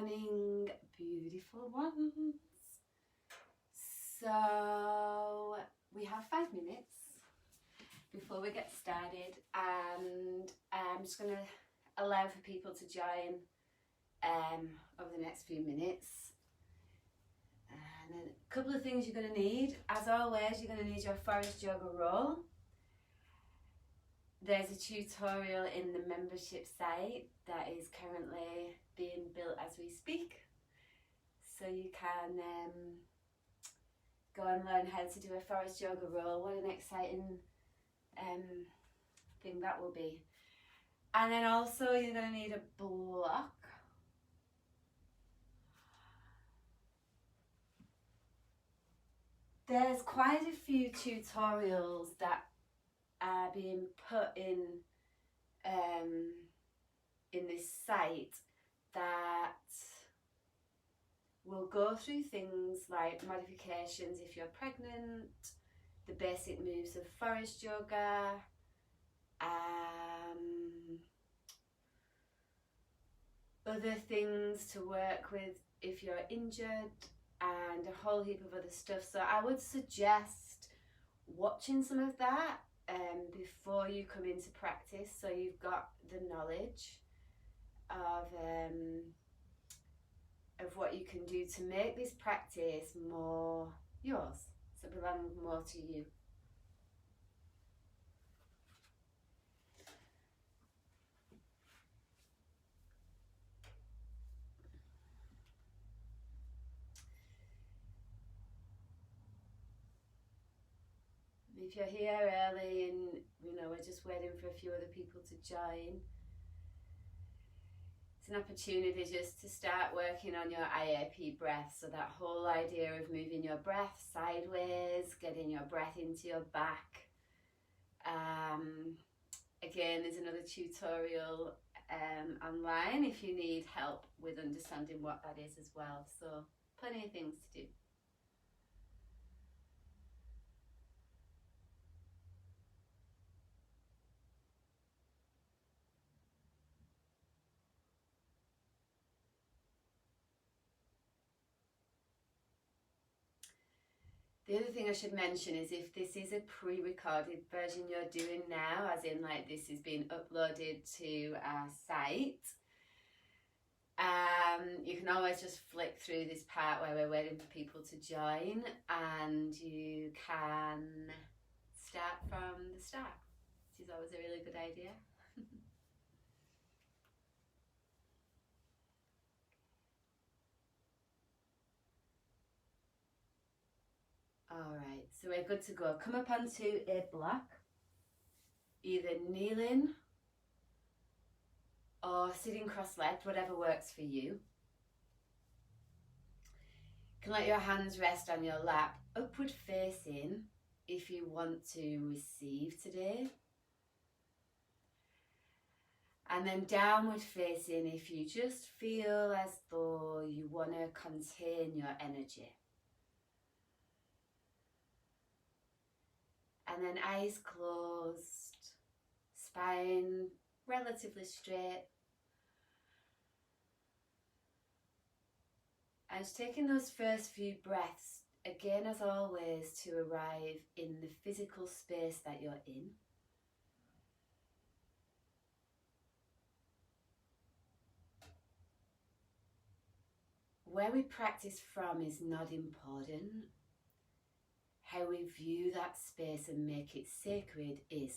morning, beautiful ones. So we have 5 minutes before we get started, and I'm just going to allow for people to join over the next few minutes. And then a couple of things you're going to need. As always, you're going to need your Forrest yoga roll. There's a tutorial in the membership site that is currently being built as we speak, so you can go and learn how to do a Forrest yoga roll. What an exciting thing that will be. And then also you're going to need a block. There's quite a few tutorials that are being put in this site that will go through things like modifications if you're pregnant, the basic moves of Forrest yoga, other things to work with if you're injured, and a whole heap of other stuff. So I would suggest watching some of that before you come into practice, so you've got the knowledge of what you can do to make this practice more yours, so it belongs more to you. If you're here early and we're just waiting for a few other people to join, it's an opportunity just to start working on your IAP breath. So that whole idea of moving your breath sideways, getting your breath into your back. Again, there's another tutorial online if you need help with understanding what that is as well. So plenty of things to do. The other thing I should mention is if this is a pre-recorded version you're doing now, as in like this is being uploaded to our site, you can always just flick through this part where we're waiting for people to join, and you can start from the start, which is always a really good idea. Alright, so we're good to go. Come up onto a block, either kneeling or sitting cross-legged, whatever works for you. You can let your hands rest on your lap, upward facing if you want to receive today, and then downward facing if you just feel as though you want to contain your energy. And then eyes closed, spine relatively straight. And just taking those first few breaths, again as always, to arrive in the physical space that you're in. Where we practice from is not important. How we view that space and make it sacred is.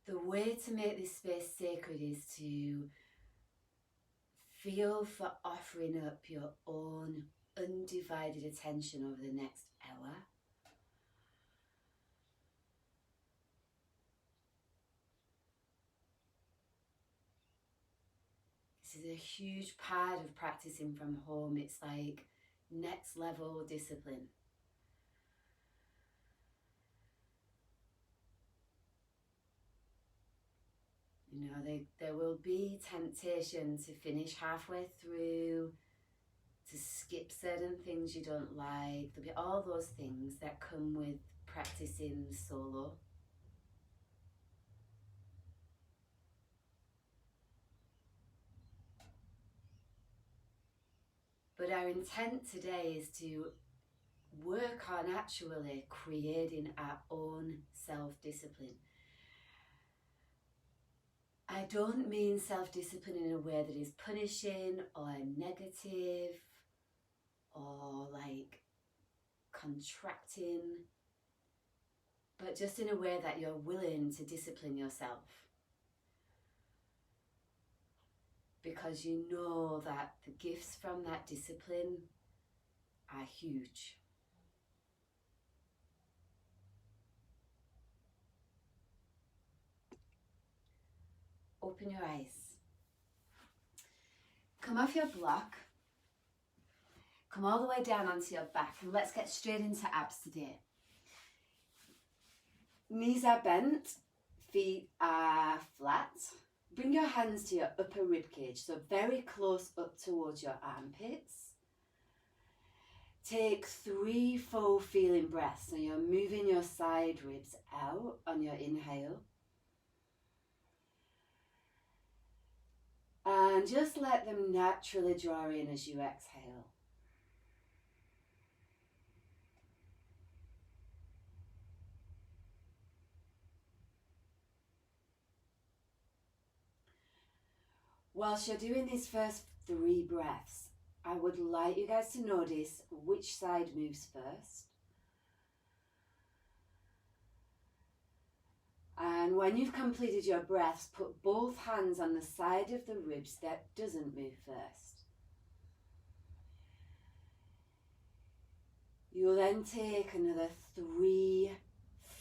The way to make this space sacred is to feel for offering up your own undivided attention over the next hour. This is a huge part of practicing from home. It's like next level discipline. You know, there will be temptation to finish halfway through, to skip certain things you don't like. There'll be all those things that come with practicing solo. But our intent today is to work on actually creating our own self-discipline. I don't mean self-discipline in a way that is punishing or negative or like contracting, but just in a way that you're willing to discipline yourself. Because you know that the gifts from that discipline are huge. Open your eyes. Come off your block. Come all the way down onto your back, and let's get straight into abs today. Knees are bent, feet are flat. Bring your hands to your upper rib cage, so very close up towards your armpits. Take 3 full feeling breaths, so you're moving your side ribs out on your inhale. And just let them naturally draw in as you exhale. Whilst you're doing these first 3 breaths, I would like you guys to notice which side moves first. And when you've completed your breaths, put both hands on the side of the ribs that doesn't move first. You'll then take another 3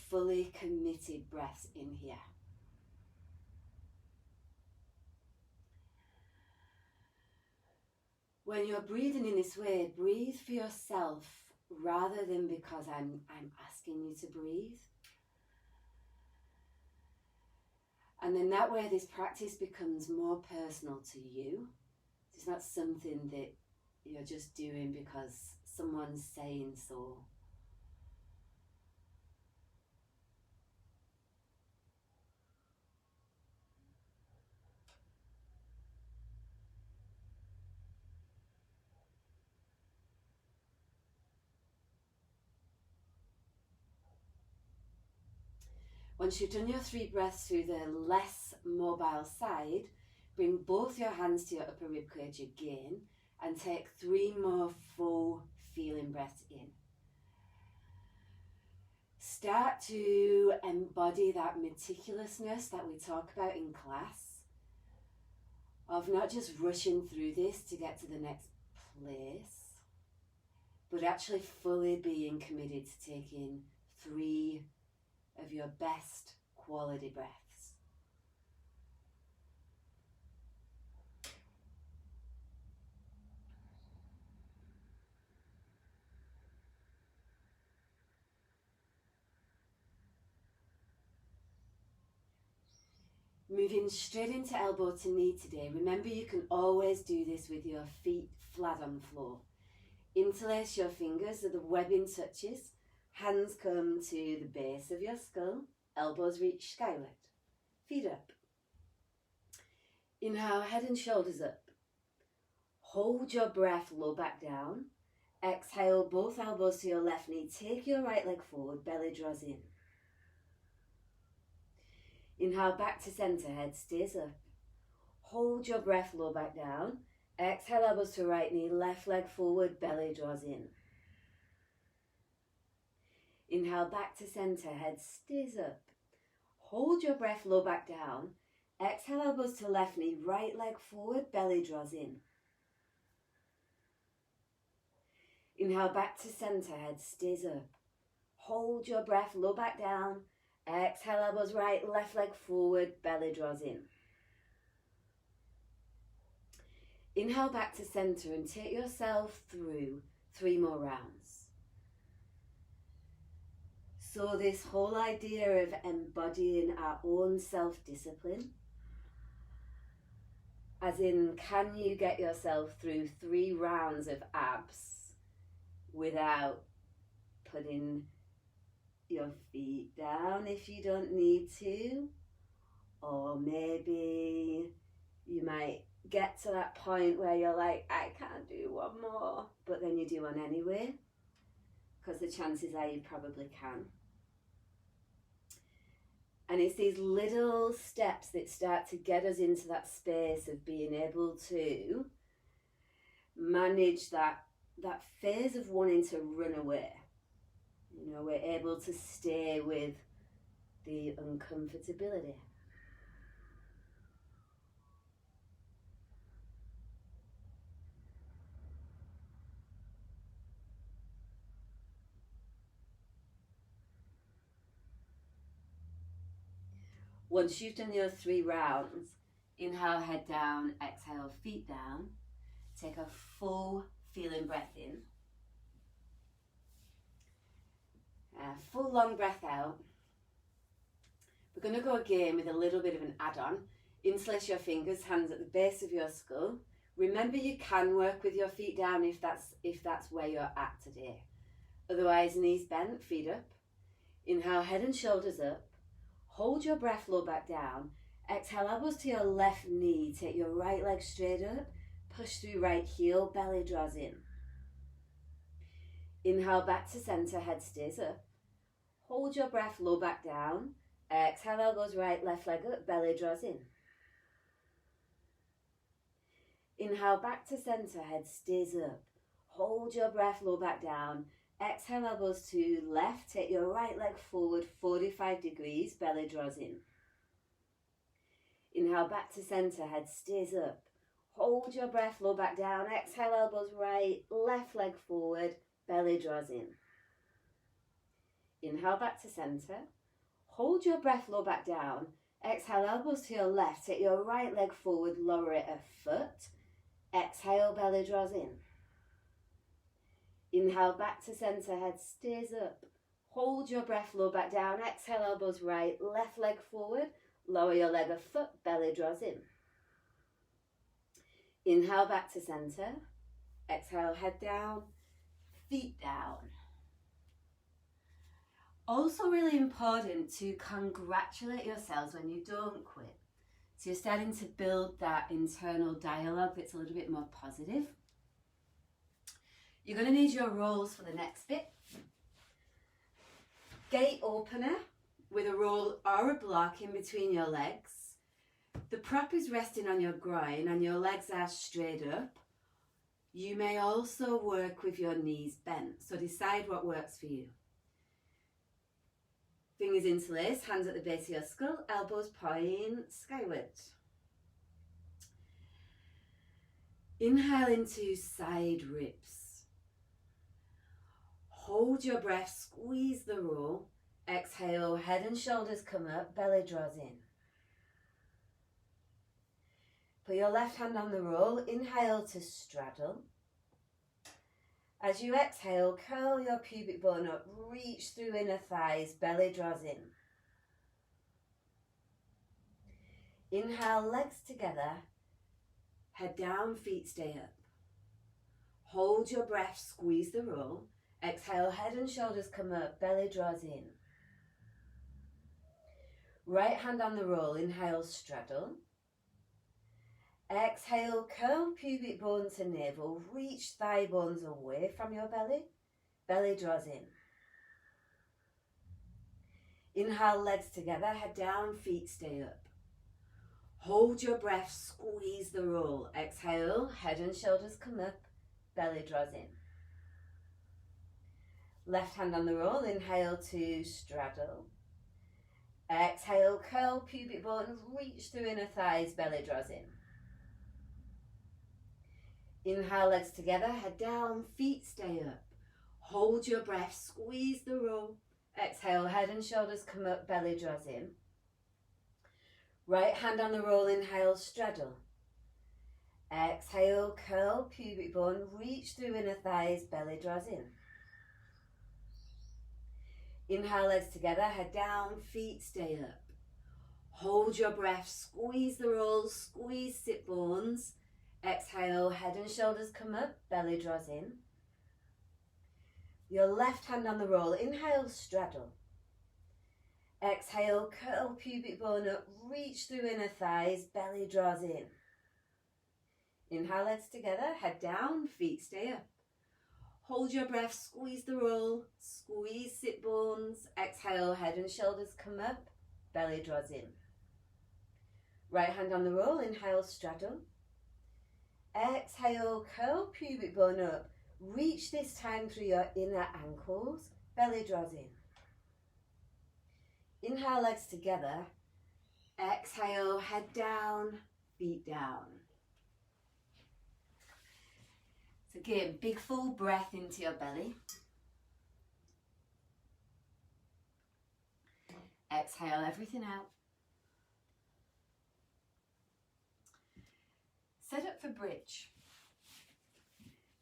fully committed breaths in here. When you're breathing in this way, breathe for yourself rather than because I'm asking you to breathe. And then that way this practice becomes more personal to you. It's not something that you're just doing because someone's saying so. Once you've done your 3 breaths through the less mobile side, bring both your hands to your upper rib cage again and take 3 more full feeling breaths in. Start to embody that meticulousness that we talk about in class, of not just rushing through this to get to the next place, but actually fully being committed to taking 3 of your best quality breaths. Moving straight into elbow to knee today. Remember, you can always do this with your feet flat on the floor. Interlace your fingers so the webbing touches. Hands come to the base of your skull, elbows reach skyward, feet up. Inhale, head and shoulders up. Hold your breath, low back down. Exhale, both elbows to your left knee. Take your right leg forward, belly draws in. Inhale, back to center, head stays up. Hold your breath, low back down. Exhale, elbows to right knee, left leg forward, belly draws in. Inhale, back to center, head stays up. Hold your breath, low back down. Exhale, elbows to left knee, right leg forward, belly draws in. Inhale, back to center, head stays up. Hold your breath, low back down. Exhale, elbows right, left leg forward, belly draws in. Inhale, back to center and take yourself through 3 more rounds. So this whole idea of embodying our own self-discipline, As in, can you get yourself through 3 rounds of abs without putting your feet down if you don't need to? Or maybe you might get to that point where you're like, I can't do one more, but then you do one anyway, because the chances are you probably can. And it's these little steps that start to get us into that space of being able to manage that phase of wanting to run away. You know, we're able to stay with the uncomfortability. Once you've done your 3 rounds, inhale, head down, exhale, feet down. Take a full feeling breath in. Full long breath out. We're going to go again with a little bit of an add-on. Interlace your fingers, hands at the base of your skull. Remember, you can work with your feet down if that's where you're at today. Otherwise, knees bent, feet up. Inhale, head and shoulders up. Hold your breath, low back down. Exhale, elbows to your left knee. Take your right leg straight up. Push through right heel, belly draws in. Inhale, back to center, head stays up. Hold your breath, low back down. Exhale, elbows right, left leg up, belly draws in. Inhale, back to center, head stays up. Hold your breath, low back down. Exhale, elbows to left, take your right leg forward 45 degrees, belly draws in. Inhale, back to center, head stays up. Hold your breath, low back down. Exhale, elbows right, left leg forward, belly draws in. Inhale, back to center. Hold your breath, low back down. Exhale, elbows to your left, take your right leg forward, lower it a foot. Exhale, belly draws in. Inhale, back to center, head stays up. Hold your breath, low back down. Exhale, elbows right, left leg forward. Lower your leg a foot, belly draws in. Inhale, back to center. Exhale, head down, feet down. Also really important to congratulate yourselves when you don't quit. So you're starting to build that internal dialogue that's a little bit more positive. You're going to need your rolls for the next bit. Gate opener with a roll or a block in between your legs. The prop is resting on your groin and your legs are straight up. You may also work with your knees bent, so decide what works for you. Fingers interlace, hands at the base of your skull, elbows point skyward. Inhale into side ribs. Hold your breath, squeeze the roll. Exhale, head and shoulders come up, belly draws in. Put your left hand on the roll, inhale to straddle. As you exhale, curl your pubic bone up, reach through inner thighs, belly draws in. Inhale, legs together, head down, feet stay up. Hold your breath, squeeze the roll. Exhale, head and shoulders come up, belly draws in. Right hand on the roll, inhale, straddle. Exhale, curl pubic bone to navel, reach thigh bones away from your belly, belly draws in. Inhale, legs together, head down, feet stay up. Hold your breath, squeeze the roll. Exhale, head and shoulders come up, belly draws in. Left hand on the roll, inhale to straddle. Exhale, curl pubic bone, reach through inner thighs, belly draws in. Inhale, legs together, head down, feet stay up. Hold your breath, squeeze the roll. Exhale, head and shoulders come up, belly draws in. Right hand on the roll, inhale, straddle. Exhale, curl pubic bone, reach through inner thighs, belly draws in. Inhale, legs together, head down, feet stay up. Hold your breath, squeeze the roll, squeeze sit bones. Exhale, head and shoulders come up, belly draws in. Your left hand on the roll, inhale, straddle. Exhale, curl pubic bone up, reach through inner thighs, belly draws in. Inhale, legs together, head down, feet stay up. Hold your breath, squeeze the roll, squeeze sit bones. Exhale, head and shoulders come up, belly draws in. Right hand on the roll, inhale, straddle. Exhale, curl pubic bone up. Reach this time through your inner ankles, belly draws in. Inhale, legs together. Exhale, head down, feet down. So again, big full breath into your belly. Exhale everything out. Set up for bridge.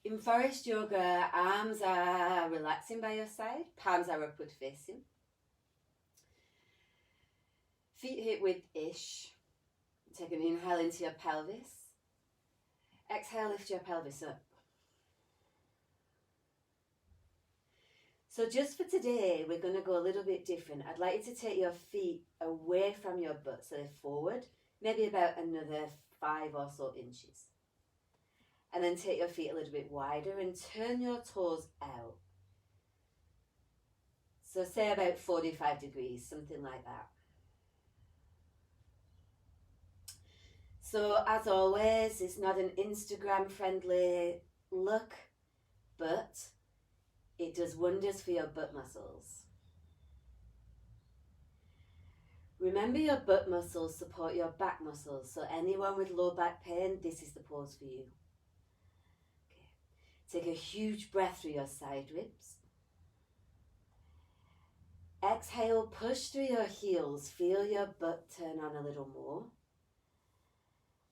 In Forrest yoga, arms are relaxing by your side, palms are upward facing. Feet hip width-ish. Take an inhale into your pelvis. Exhale, lift your pelvis up. So just for today, we're going to go a little bit different. I'd like you to take your feet away from your butt, so they're forward, maybe about another 5 or so inches. And then take your feet a little bit wider and turn your toes out. So say about 45 degrees, something like that. So as always, it's not an Instagram friendly look, but it does wonders for your butt muscles. Remember, your butt muscles support your back muscles, so anyone with low back pain, this is the pose for you. Okay. Take a huge breath through your side ribs. Exhale, push through your heels, feel your butt turn on a little more.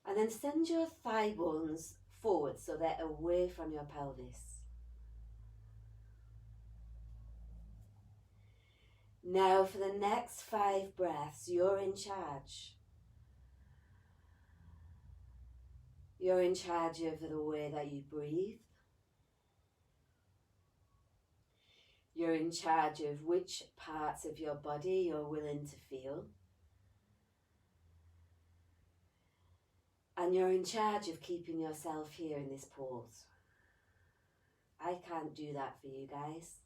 And then send your thigh bones forward so they're away from your pelvis. Now for the next 5 breaths, you're in charge. You're in charge of the way that you breathe. You're in charge of which parts of your body you're willing to feel. And you're in charge of keeping yourself here in this pose. I can't do that for you guys.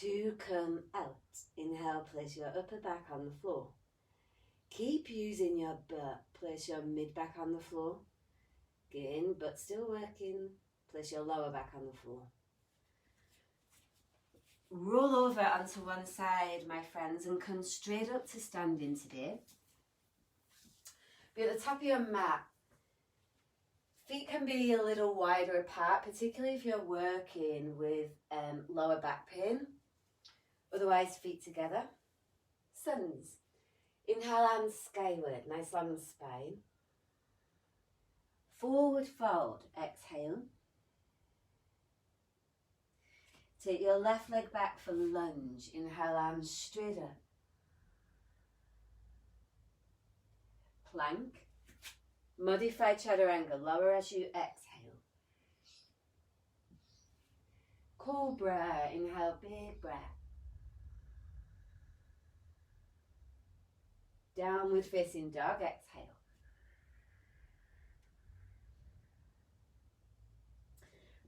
To come out, inhale, place your upper back on the floor. Keep using your butt, place your mid back on the floor. Again, butt still working, place your lower back on the floor. Roll over onto one side, my friends, and come straight up to standing today. Be at the top of your mat. Feet can be a little wider apart, particularly if you're working with lower back pain. Otherwise, feet together. Suns. Inhale, arms skyward, nice long spine. Forward fold, exhale. Take your left leg back for lunge. Inhale, arms straight up. Plank. Modified chaturanga, lower as you exhale. Cobra, inhale, big breath. Downward facing dog, exhale.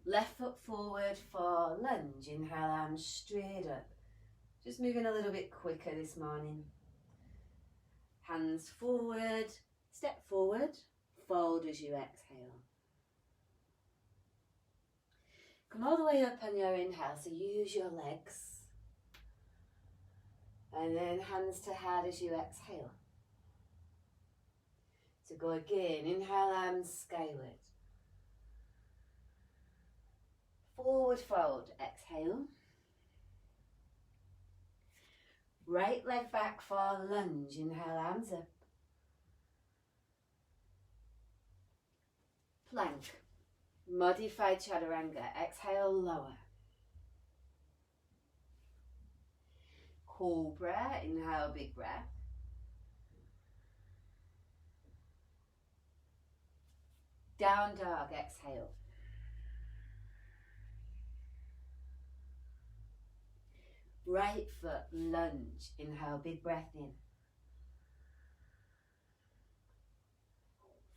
Left foot forward for lunge. Inhale, arms straight up. Just moving a little bit quicker this morning. Hands forward, step forward, fold as you exhale. Come all the way up on your inhale, so use your legs. And then hands to heart as you exhale. So go again, inhale, arms skyward. Forward fold, exhale. Right leg back for lunge, inhale, arms up. Plank, modified chaturanga, exhale, lower. Cobra, inhale, big breath. Down dog, exhale. Right foot, lunge, inhale, big breath in.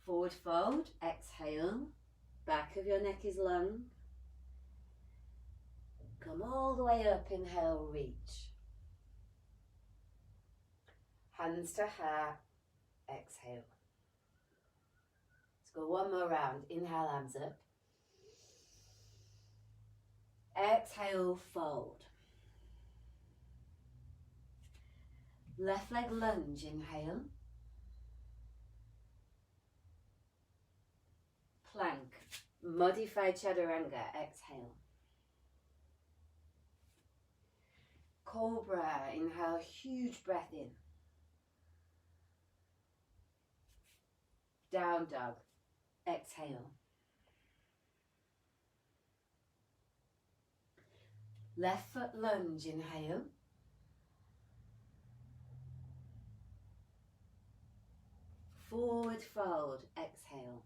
Forward fold, exhale. Back of your neck is long. Come all the way up, inhale, reach. Hands to heart, exhale. Let's go one more round. Inhale, arms up. Exhale, fold. Left leg lunge, inhale. Plank, modified chaturanga, exhale. Cobra, inhale, huge breath in. Down dog, exhale. Left foot lunge, inhale. Forward fold, exhale.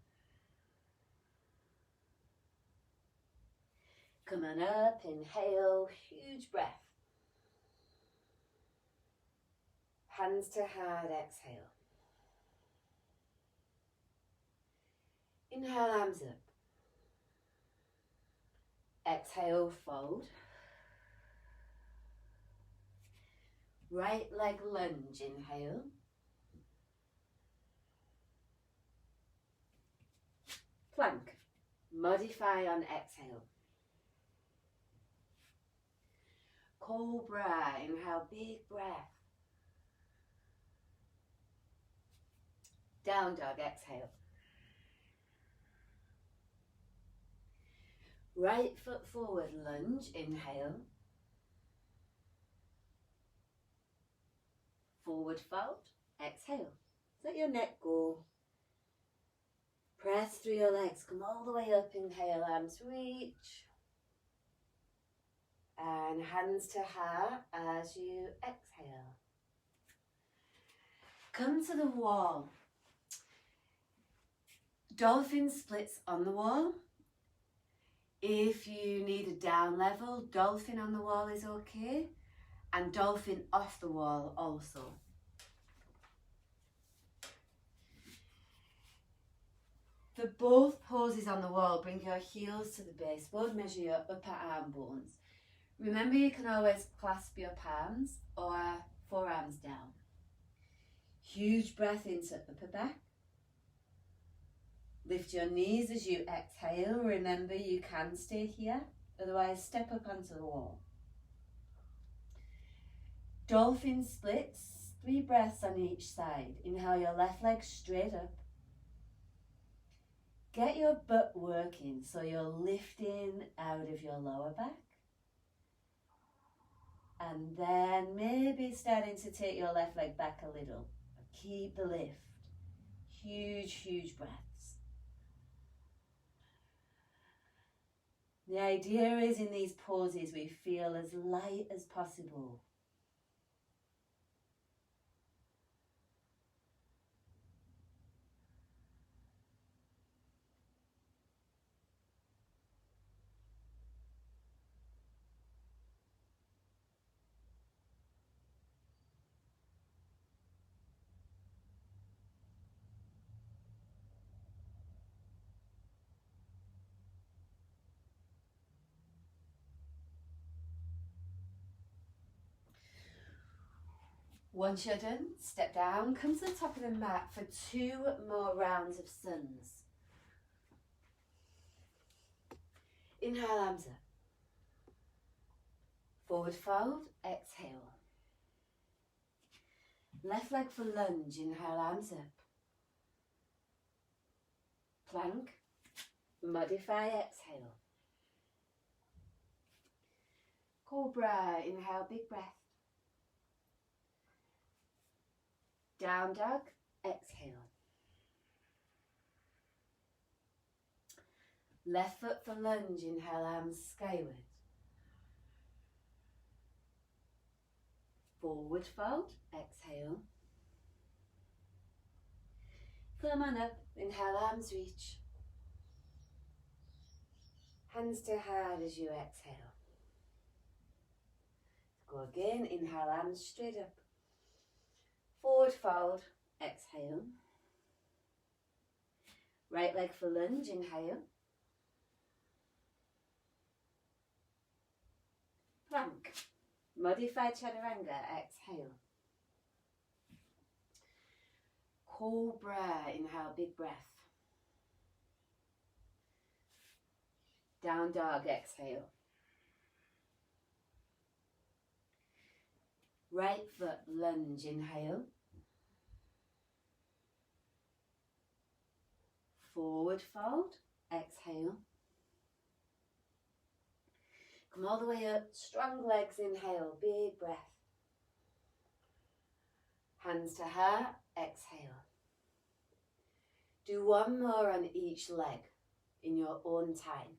Come on up, inhale, huge breath. Hands to heart, exhale. Inhale, arms up. Exhale, fold. Right leg lunge, inhale. Plank, modify on exhale. Cobra, inhale, big breath. Down dog, exhale. Right foot forward, lunge, inhale. Forward fold, exhale. Let your neck go. Press through your legs, come all the way up, inhale, arms reach. And hands to heart as you exhale. Come to the wall. Dolphin splits on the wall. If you need a down level, dolphin on the wall is okay. And dolphin off the wall also. For both poses on the wall, bring your heels to the base. Both measure your upper arm bones. Remember, you can always clasp your palms or forearms down. Huge breath into upper back. Lift your knees as you exhale. Remember, you can stay here, otherwise step up onto the wall. Dolphin splits, 3 breaths on each side. Inhale your left leg straight up. Get your butt working so you're lifting out of your lower back. And then maybe starting to take your left leg back a little. Keep the lift. Huge, huge breaths. The idea is in these poses we feel as light as possible. Once you're done, step down, come to the top of the mat for 2 more rounds of suns. Inhale, arms up. Forward fold, exhale. Left leg for lunge, inhale, arms up. Plank, modify, exhale. Cobra, inhale, big breath. Down dog, exhale. Left foot for lunge, inhale, arms skyward. Forward fold, exhale. Come on up, inhale, arms reach. Hands to heart as you exhale. Go again, inhale, arms straight up. Forward fold, exhale. Right leg for lunge, inhale. Plank. Modified chaturanga, exhale. Cobra, inhale, big breath. Down dog, exhale. Right foot lunge, inhale. Forward fold, exhale. Come all the way up, strong legs, inhale, big breath. Hands to heart, exhale. Do one more on each leg in your own time.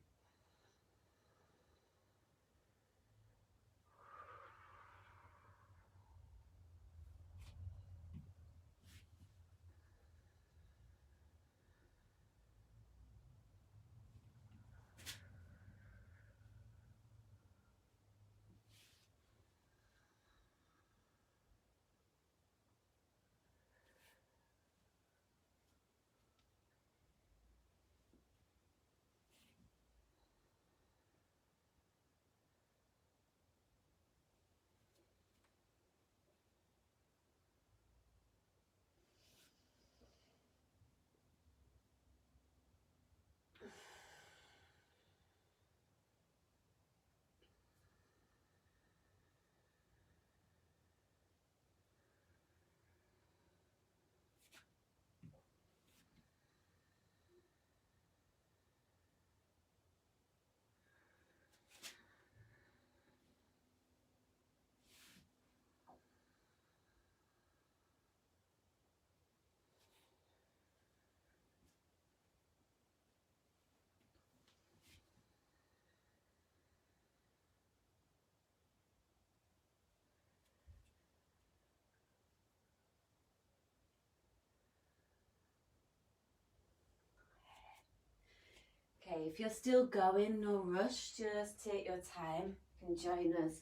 Okay, if you're still going, no rush, just take your time. You can join us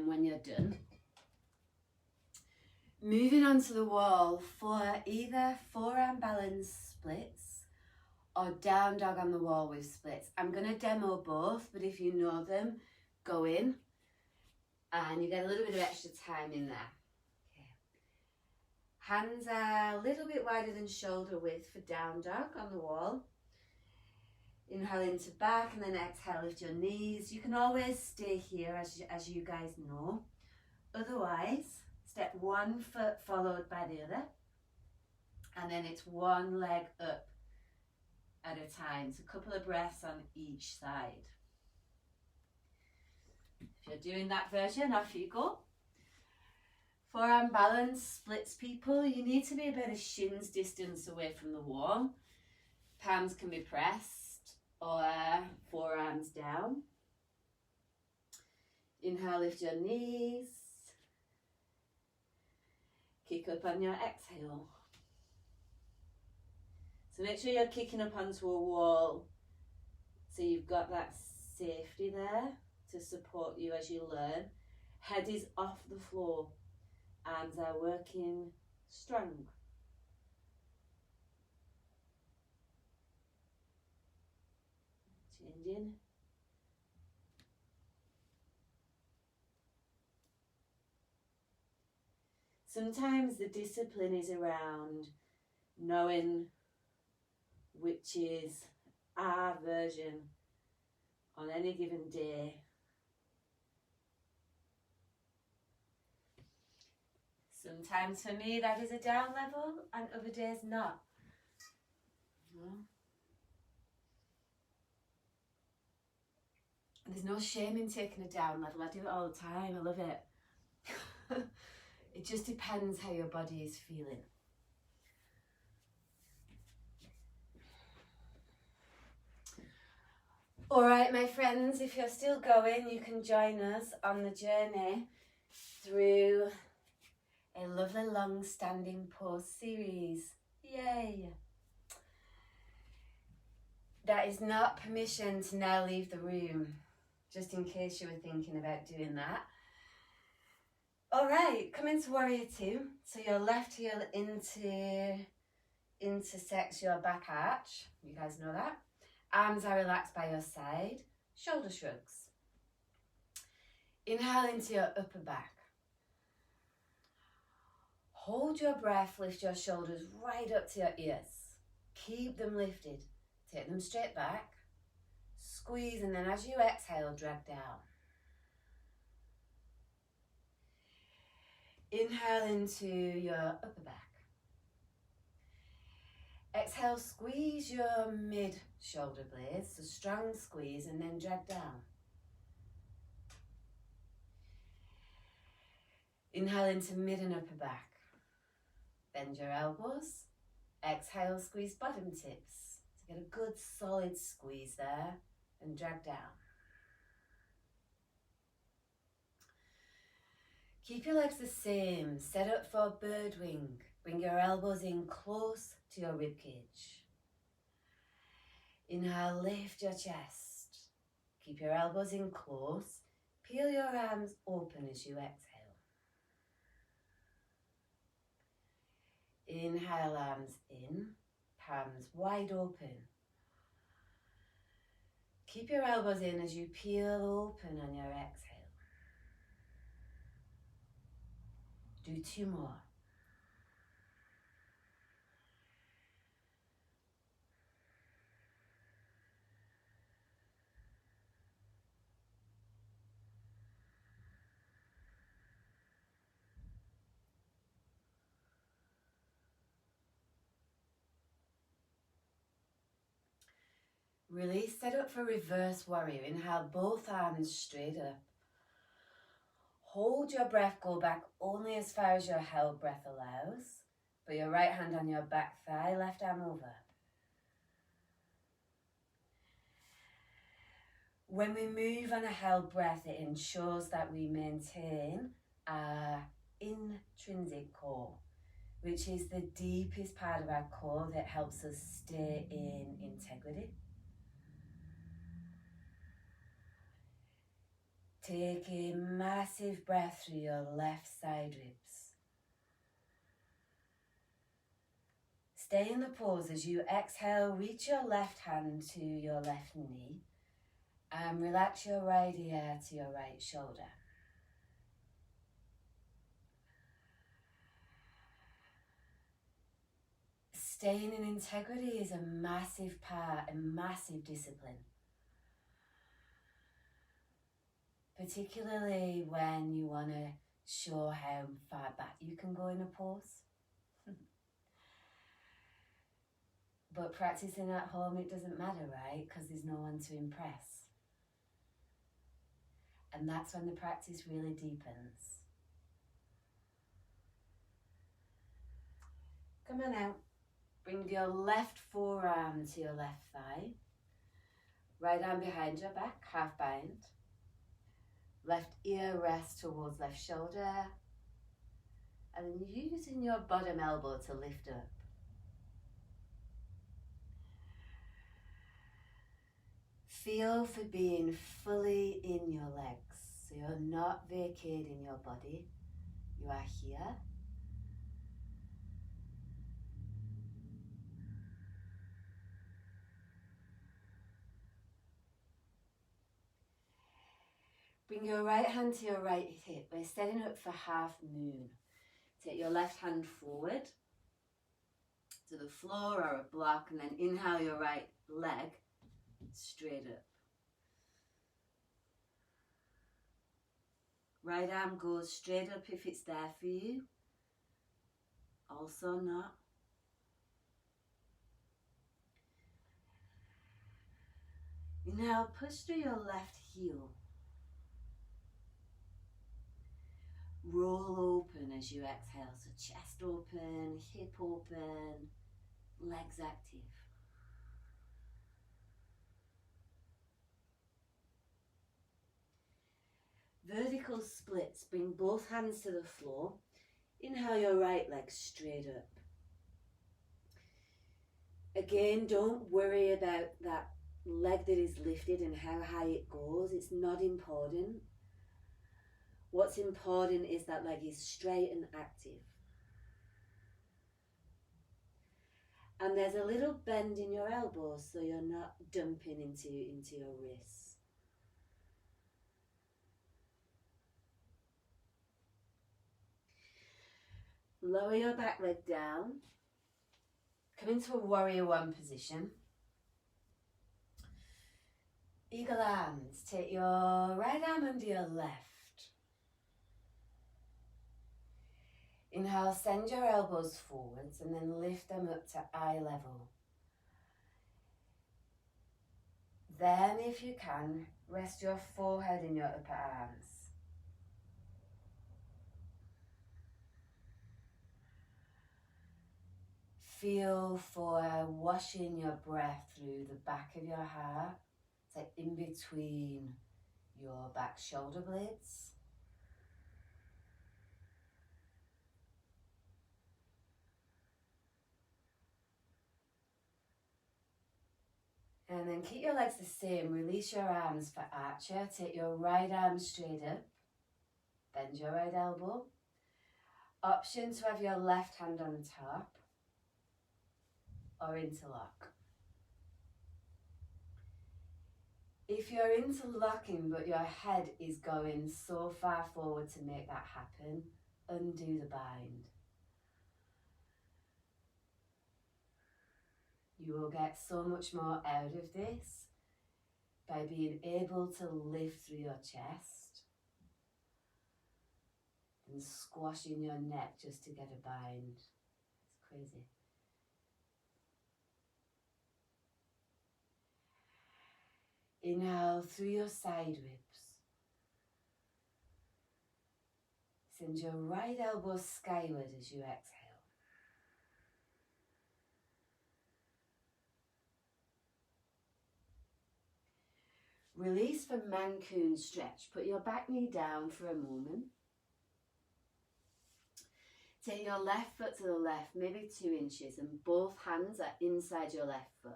when you're done. Moving onto the wall for either forearm balance splits or down dog on the wall with splits. I'm going to demo both, but if you know them, go in and you get a little bit of extra time in there. Okay. Hands are a little bit wider than shoulder width for down dog on the wall. Inhale into back and then exhale, lift your knees. You can always stay here as you guys know. Otherwise, step one foot followed by the other. And then it's one leg up at a time. So a couple of breaths on each side. If you're doing that version, off you go. Forearm balance splits people. You need to be about a shin's distance away from the wall. Palms can be pressed or forearms down. Inhale, lift your knees. Kick up on your exhale. So make sure you're kicking up onto a wall so you've got that safety there to support you as you learn. Head is off the floor. Arms are working strong. Changing. Sometimes the discipline is around knowing which is our version on any given day. Sometimes for me that is a down level and other days not. There's no shame in taking a down level. I do it all the time. I love it. It just depends how your body is feeling. All right, my friends, if you're still going, you can join us on the journey through a lovely long-standing pose series. Yay! That is not permission to now leave the room, just in case you were thinking about doing that. All right, come into Warrior Two. So your left heel intersects your back arch. You guys know that. Arms are relaxed by your side. Shoulder shrugs. Inhale into your upper back. Hold your breath, lift your shoulders right up to your ears. Keep them lifted. Take them straight back. Squeeze, and then as you exhale, drag down. Inhale into your upper back. Exhale, squeeze your mid-shoulder blades, so strong squeeze, and then drag down. Inhale into mid and upper back. Bend your elbows. Exhale, squeeze bottom tips. So get a good solid squeeze there, and drag down. Keep your legs the same. Set up for bird wing. Bring your elbows in close to your rib cage. Inhale, lift your chest. Keep your elbows in close. Peel your arms open as you exhale. Inhale, arms in, palms wide open. Keep your elbows in as you peel open on your exhale. Do 2 more. Release, set up for reverse warrior. Inhale, both arms straight up. Hold your breath, go back only as far as your held breath allows. Put your right hand on your back thigh, left arm over. When we move on a held breath, it ensures that we maintain our intrinsic core, which is the deepest part of our core that helps us stay in integrity. Take a massive breath through your left side ribs. Stay in the pose as you exhale, reach your left hand to your left knee and relax your right ear to your right shoulder. Staying in integrity is a massive part, a massive discipline. Particularly when you want to show how far back you can go in a pose. But practicing at home, it doesn't matter, right? Because there's no one to impress. And that's when the practice really deepens. Come on out. Bring your left forearm to your left thigh. Right arm behind your back, half bind. Left ear rests towards left shoulder. And then using your bottom elbow to lift up. Feel for being fully in your legs. So you're not vacating your body. You are here. Bring your right hand to your right hip. We're setting up for half moon. Take your left hand forward to the floor or a block, and then inhale your right leg straight up. Right arm goes straight up if it's there for you. Also not. Now push through your left heel. Roll open as you exhale. So chest open, hip open, legs active. Vertical splits. Bring both hands to the floor. Inhale your right leg straight up. Again, don't worry about that leg that is lifted and how high it goes. It's not important. What's important is that leg is straight and active. And there's a little bend in your elbows so you're not dumping into your wrists. Lower your back leg down. Come into a warrior one position. Eagle arms. Take your right arm under your left. Inhale, send your elbows forwards and then lift them up to eye level. Then, if you can, rest your forehead in your upper arms. Feel for washing your breath through the back of your heart. It's like in between your back shoulder blades. And then keep your legs the same. Release your arms for archer. Take your right arm straight up. Bend your right elbow. Option to have your left hand on top or interlock. If you're interlocking but your head is going so far forward to make that happen, undo the bind. You will get so much more out of this by being able to lift through your chest and squashing your neck just to get a bind. It's crazy. Inhale through your side ribs. Send your right elbow skyward as you exhale. Release for Mancoon stretch. Put your back knee down for a moment. Take your left foot to the left, maybe 2 inches, and both hands are inside your left foot.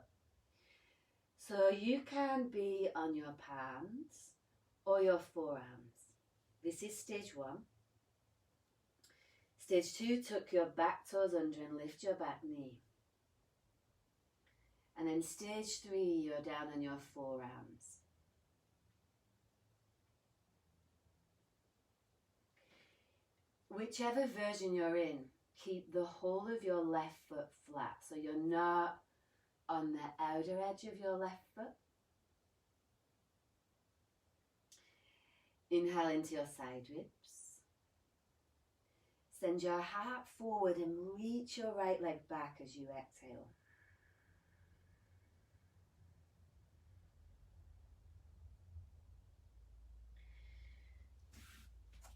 So you can be on your palms or your forearms. This is stage 1. Stage 2, tuck your back toes under and lift your back knee. And then stage 3, you're down on your forearms. Whichever version you're in, keep the whole of your left foot flat so you're not on the outer edge of your left foot. Inhale into your side ribs. Send your heart forward and reach your right leg back as you exhale.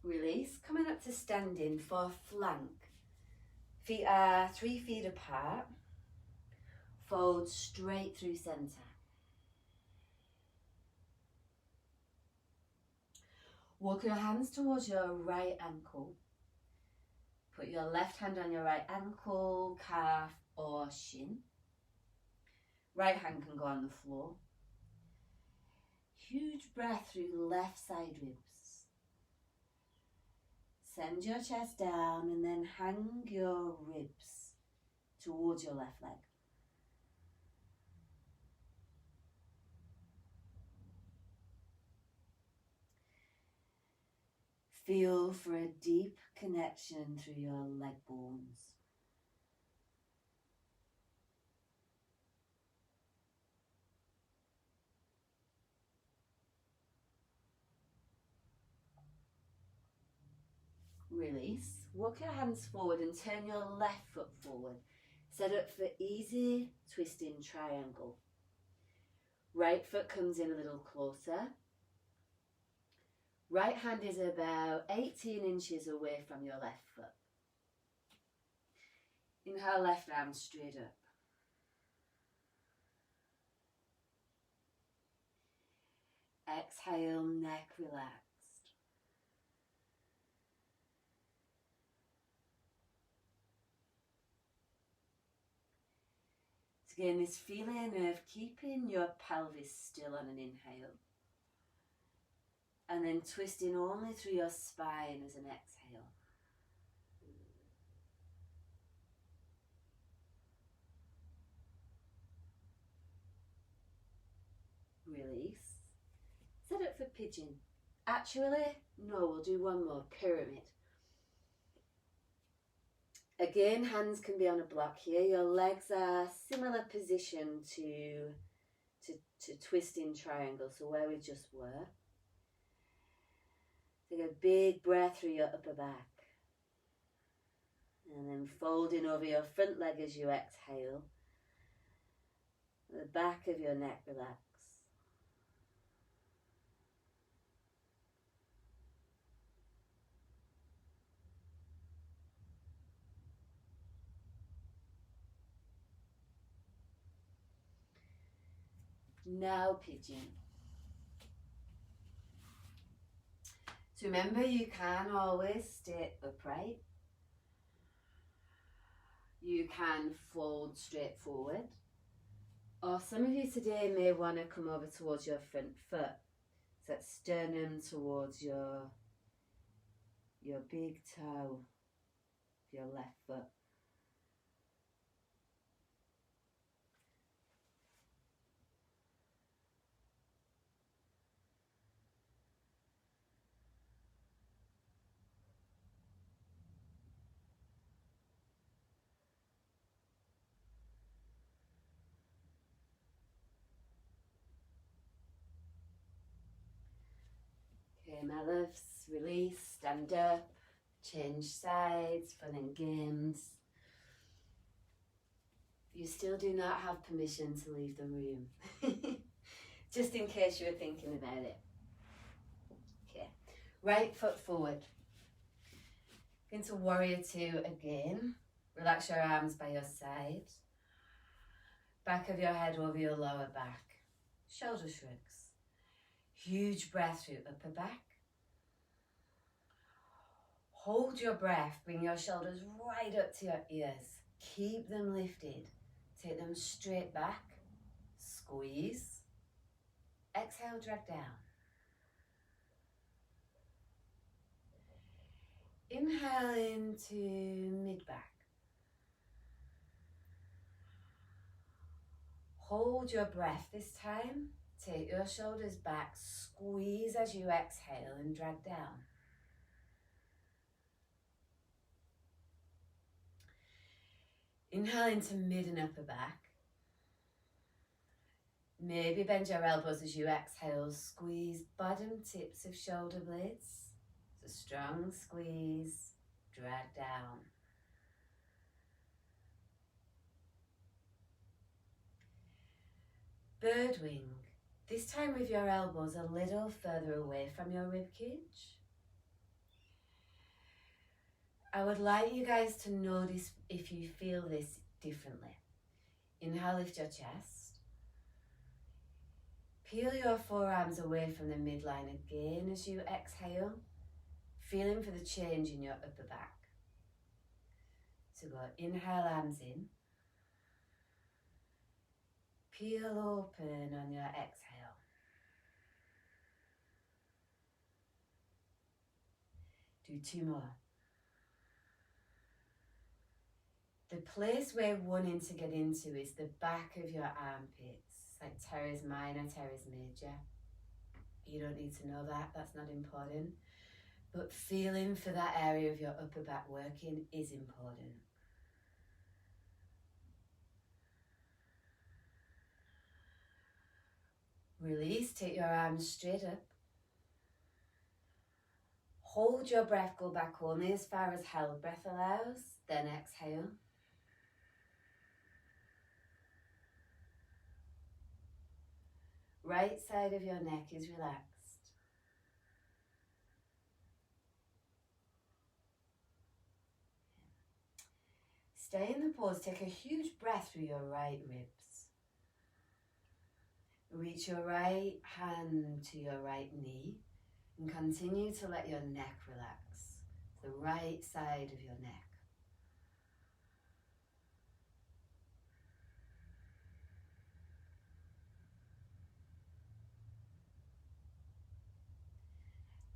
Release, coming up to standing for flank. Feet are 3 feet apart. Fold straight through center. Walk your hands towards your right ankle. Put your left hand on your right ankle, calf or shin. Right hand can go on the floor. Huge breath through the left side ribs. Send your chest down and then hang your ribs towards your left leg. Feel for a deep connection through your leg bones. Release. Walk your hands forward and turn your left foot forward. Set up for easy twisting triangle. Right foot comes in a little closer. Right hand is about 18 inches away from your left foot. Inhale, left arm straight up. Exhale, neck relaxed. So again, this feeling of keeping your pelvis still on an inhale. And then twisting only through your spine as an exhale. Release. Set up for pigeon. Actually, no, we'll do one more. Pyramid. Again, hands can be on a block here. Your legs are similar position to twisting triangle, so where we just were. Take a big breath through your upper back. And then folding over your front leg as you exhale. The back of your neck relax. Now pigeon. So remember, you can always stay upright. You can fold straight forward. Or some of you today may want to come over towards your front foot. So that's sternum towards your big toe, your left foot. Okay, my loves, release, stand up, change sides, fun and games. You still do not have permission to leave the room. Just in case you were thinking about it. Okay, right foot forward. Into warrior two again. Relax your arms by your side. Back of your head over your lower back. Shoulder shrugs. Huge breath through upper back. Hold your breath, bring your shoulders right up to your ears. Keep them lifted. Take them straight back. Squeeze. Exhale, drag down. Inhale into mid-back. Hold your breath this time. Take your shoulders back, squeeze as you exhale and drag down. Inhale into mid and upper back. Maybe bend your elbows as you exhale, squeeze bottom tips of shoulder blades. So strong squeeze, drag down. Bird wing. This time with your elbows a little further away from your rib cage. I would like you guys to notice if you feel this differently. Inhale, lift your chest. Peel your forearms away from the midline again as you exhale, feeling for the change in your upper back. So go inhale, arms in. Peel open on your exhale. Do two more. The place we're wanting to get into is the back of your armpits, like teres minor, teres major. You don't need to know that, that's not important. But feeling for that area of your upper back working is important. Release, take your arms straight up. Hold your breath, go back only as far as held breath allows, then exhale. right side of your neck is relaxed. Stay in the pose. Take a huge breath through your right ribs. Reach your right hand to your right knee and continue to let your neck relax. The right side of your neck.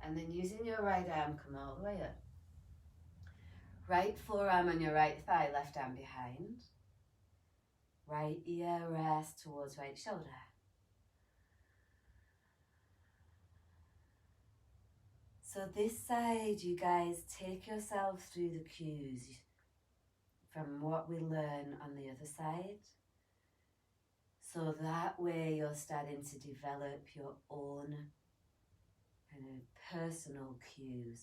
And then using your right arm, come all the way up. Right forearm on your right thigh, left arm behind. Right ear rest towards right shoulder. So this side, you guys, take yourself through the cues from what we learn on the other side. So that way you're starting to develop your own kind of personal cues.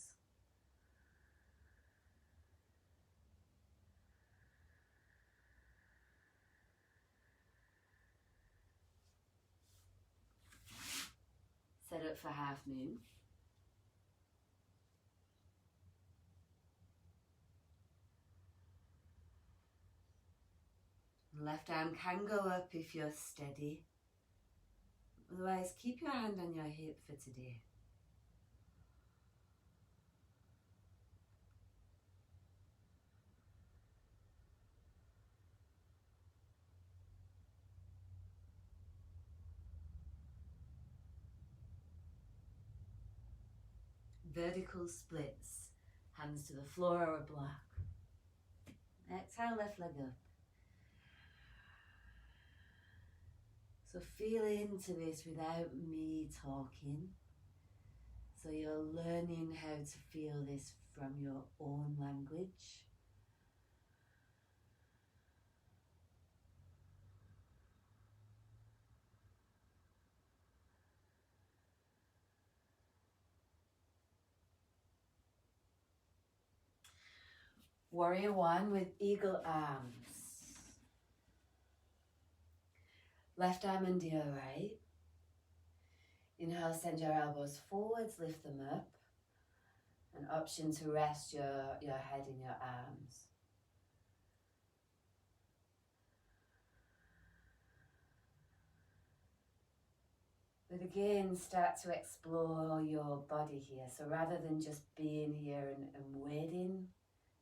Set up for half moon. Left arm can go up if you're steady. Otherwise, keep your hand on your hip for today. Vertical splits, hands to the floor or a block. Exhale, left leg up. So feel into this without me talking. So you're learning how to feel this from your own language. Warrior one with eagle arms. Left arm under your right. Inhale, send your elbows forwards, lift them up. An option to rest your head in your arms. But again, start to explore your body here. So rather than just being here and waiting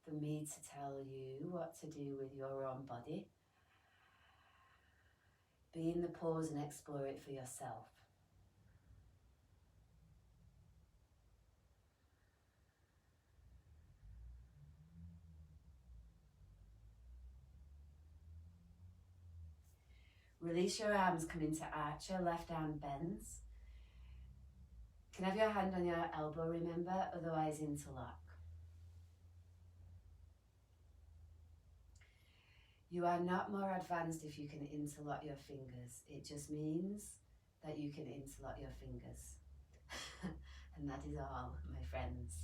for me to tell you what to do with your own body, be in the pose and explore it for yourself. Release your arms, come into archer, left arm bends. You can have your hand on your elbow, remember, otherwise interlock. You are not more advanced if you can interlock your fingers. It just means that you can interlock your fingers. And that is all, my friends.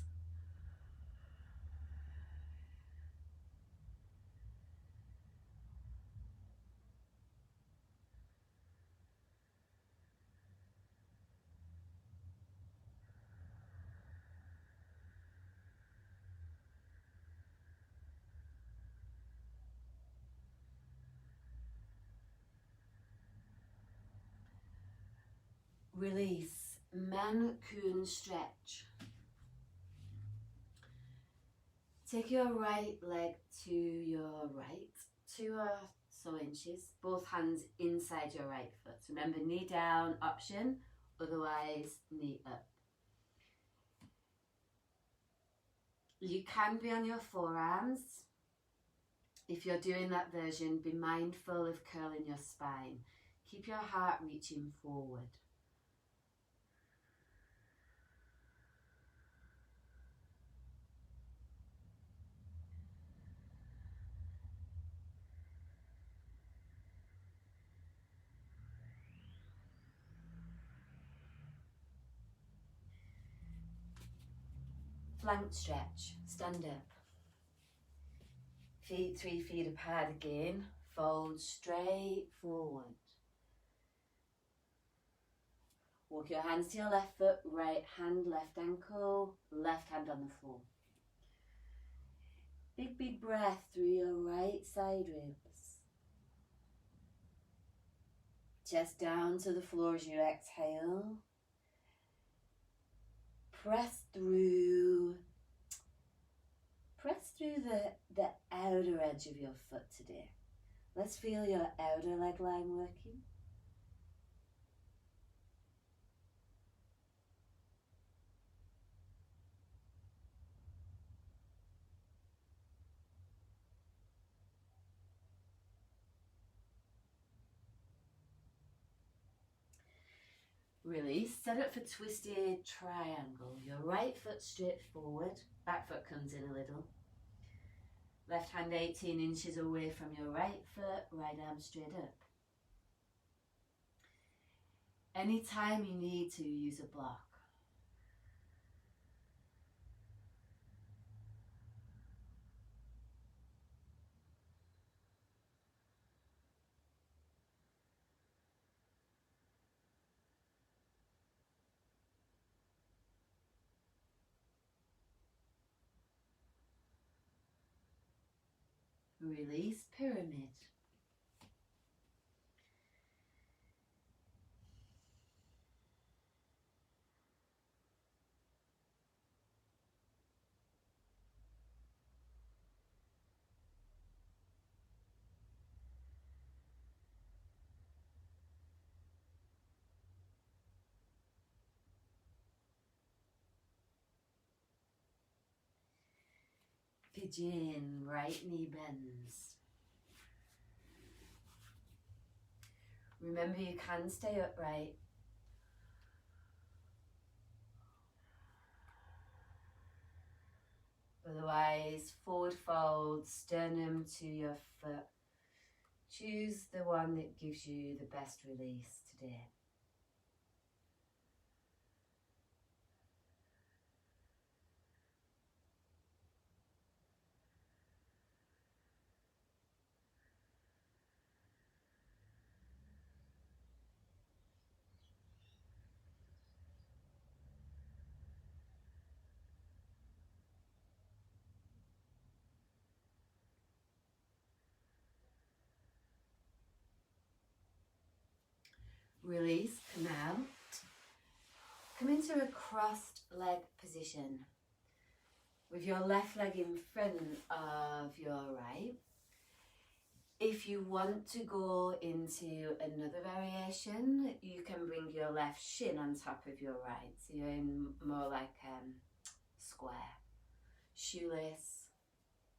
Release, Mancoon stretch. Take your right leg to your right, 2 or so inches, both hands inside your right foot. Remember, knee down option, otherwise knee up. You can be on your forearms. If you're doing that version, be mindful of curling your spine. Keep your heart reaching forward. Flank stretch, stand up. Feet 3 feet apart again, fold straight forward. Walk your hands to your left foot, right hand, left ankle, left hand on the floor. Big, big breath through your right side ribs. Chest down to the floor as you exhale. Press through the outer edge of your foot today. Let's feel your outer leg line working. Release, set up for twisted triangle. Your right foot straight forward, back foot comes in a little. Left hand 18 inches away from your right foot, right arm straight up. Anytime you need to, use a block. Release, pyramid. Pigeon, right knee bends. Remember, you can stay upright. Otherwise, forward fold, sternum to your foot. Choose the one that gives you the best release today. Release, come out. Come into a crossed leg position with your left leg in front of your right. If you want to go into another variation, you can bring your left shin on top of your right. So you're in more like square, shoelace,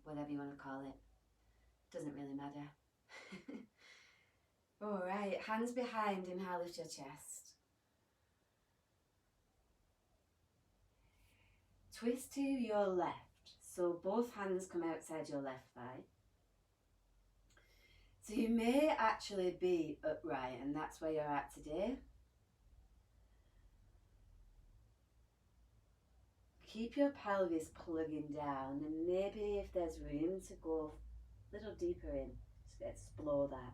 whatever you want to call it. Doesn't really matter. All right, hands behind, inhale, lift your chest. Twist to your left, so both hands come outside your left thigh. So you may actually be upright, and that's where you're at today. Keep your pelvis plugging down, and maybe if there's room to go a little deeper in, just explore that.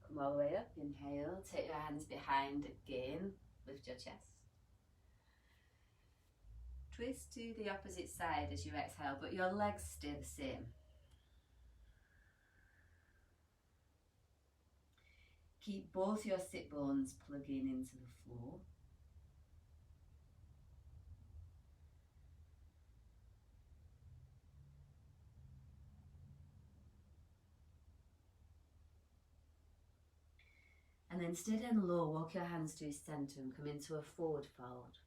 Come all the way up, inhale, take your hands behind again, lift your chest. Twist to the opposite side as you exhale, but your legs stay the same. Keep both your sit bones plugging into the floor. And then stay down low, walk your hands to centre and come into a forward fold.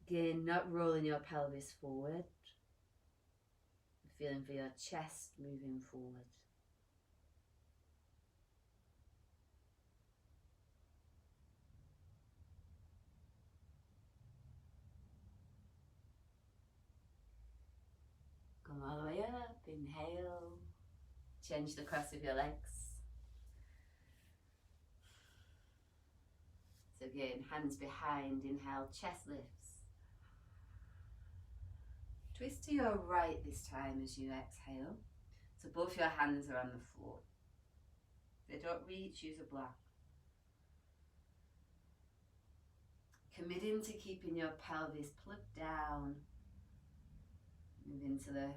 Again, not rolling your pelvis forward. Feeling for your chest moving forward. Inhale, change the cross of your legs. So again, hands behind, inhale, chest lifts. Twist to your right this time as you exhale. So both your hands are on the floor. If they don't reach, use a block. Committing to keeping your pelvis plugged down. Move into the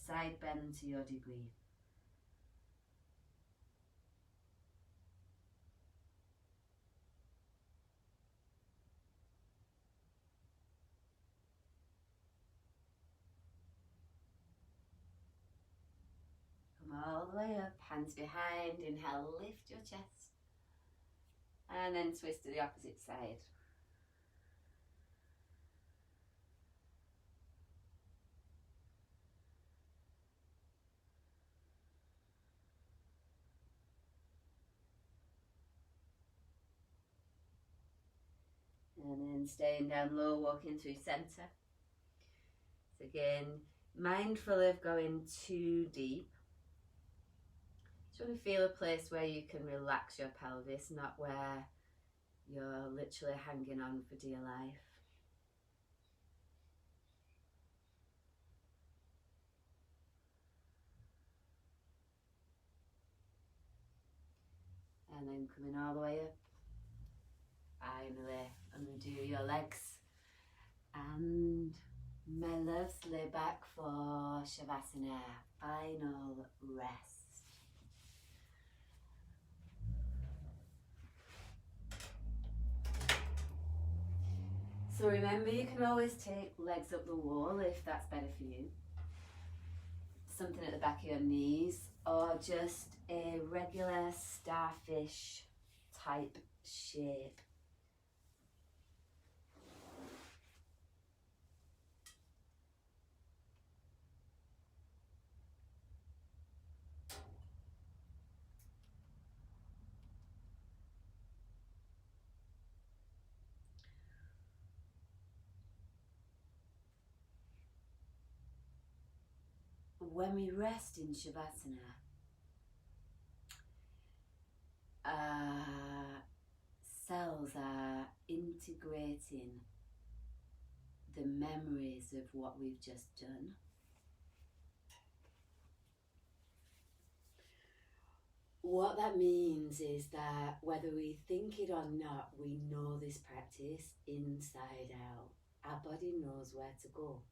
side bend to your degree. Come all the way up, hands behind, inhale, lift your chest. And then twist to the opposite side. And then staying down low, walking through center. So again, mindful of going too deep. Just want to feel a place where you can relax your pelvis, not where you're literally hanging on for dear life. And then coming all the way up. Finally, undo your legs. And my loves, lay back for Shavasana, final rest. So remember, you can always take legs up the wall if that's better for you. Something at the back of your knees, or just a regular starfish type shape. When we rest in Shavasana, our cells are integrating the memories of what we've just done. What that means is that whether we think it or not, we know this practice inside out. Our body knows where to go.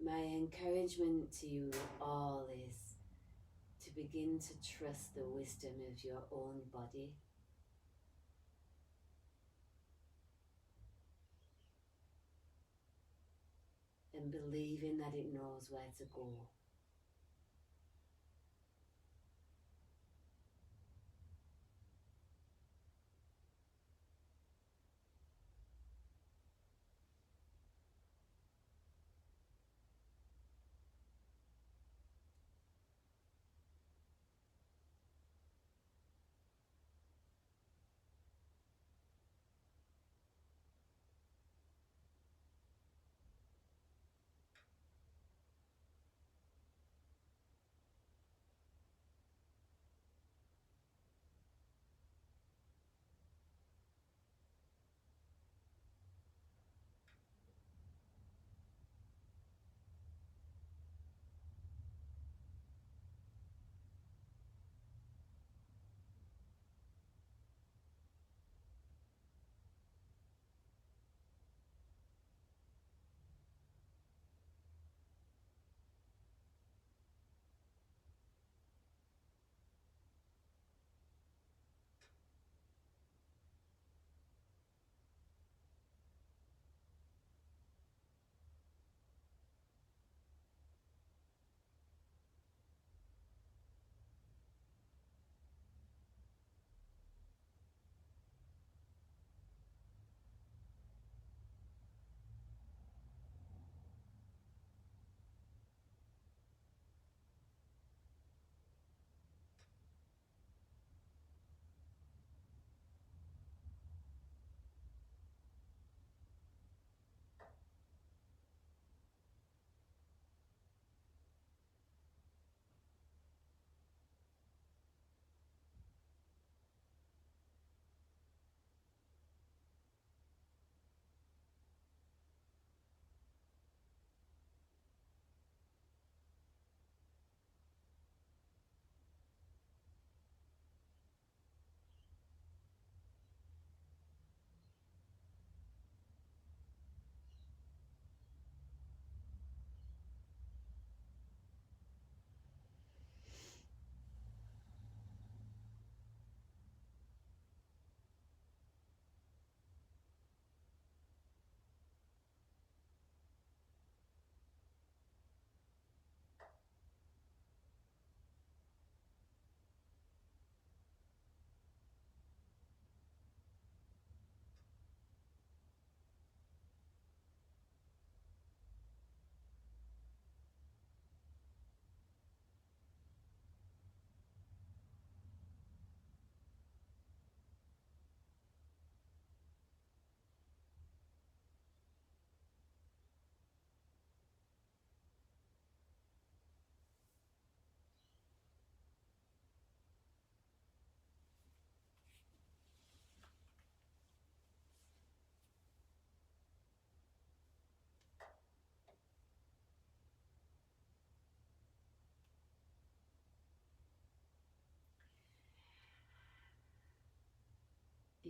My encouragement to you all is to begin to trust the wisdom of your own body. And believing that it knows where to go.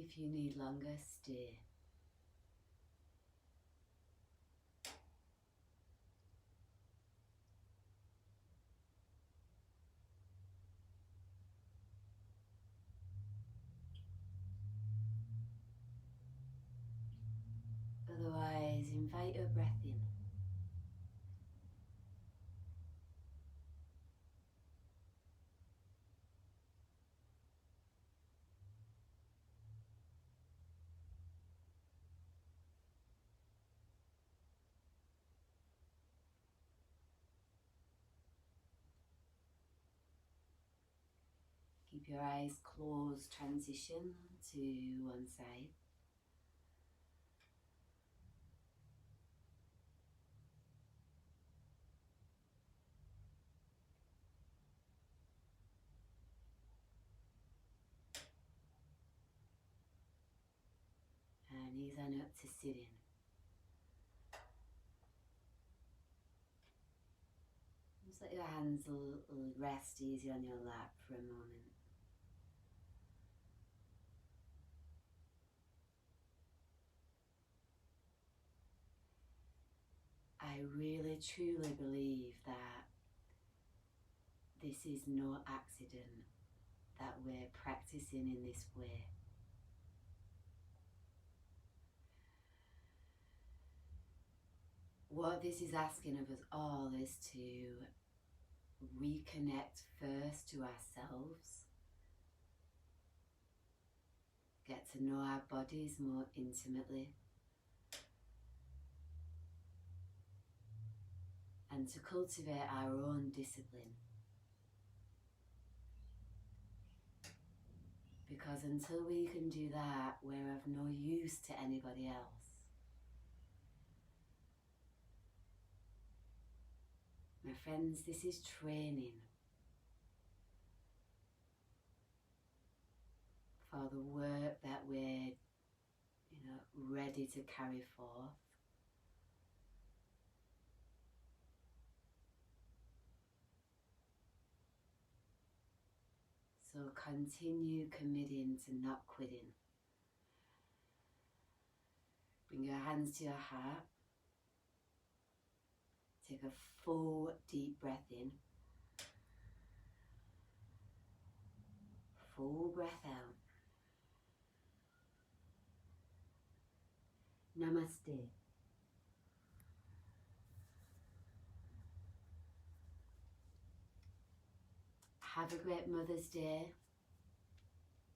If you need longer, stay. Otherwise, invite your breath in. Keep your eyes closed, transition to one side. And ease on up to sitting. Just let your hands rest easy on your lap for a moment. I really truly believe that this is no accident that we're practicing in this way. What this is asking of us all is to reconnect first to ourselves, get to know our bodies more intimately, and to cultivate our own discipline. Because until we can do that, we're of no use to anybody else. My friends, this is training for the work that we're, ready to carry forth. So continue committing to not quitting. Bring your hands to your heart. Take a full deep breath in. Full breath out. Namaste. Have a great Mother's Day,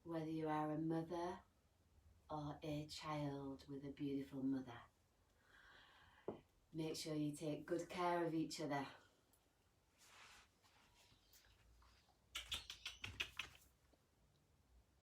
whether you are a mother or a child with a beautiful mother. Make sure you take good care of each other.